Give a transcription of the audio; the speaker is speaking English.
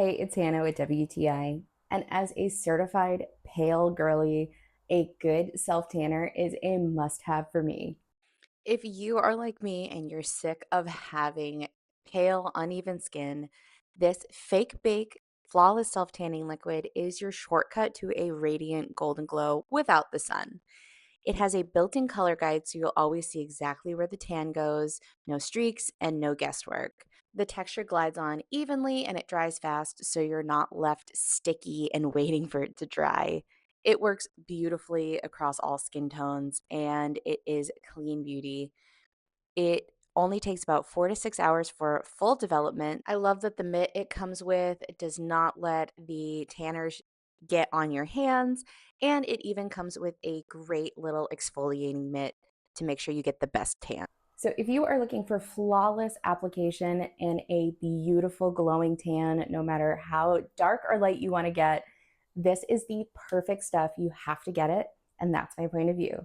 Hey, it's Hannah with WTI. And as a certified pale girly, a good self tanner is a must have for me. If you are like me and you're sick of having pale, uneven skin, this fake bake flawless self tanning liquid is your shortcut to a radiant golden glow without the sun. It has a built in color guide so you'll always see exactly where the tan goes, no streaks, and no guesswork. The texture glides on evenly and it dries fast so you're not left sticky and waiting for it to dry. It works beautifully across all skin tones and it is clean beauty. It only takes about 4 to 6 hours for full development. I love that the mitt it comes with it does not let the tanners get on your hands, and it even comes with a great little exfoliating mitt to make sure you get the best tan. So, if you are looking for flawless application and a beautiful glowing tan, no matter how dark or light you want to get, this is the perfect stuff. You have to get it. And that's my point of view.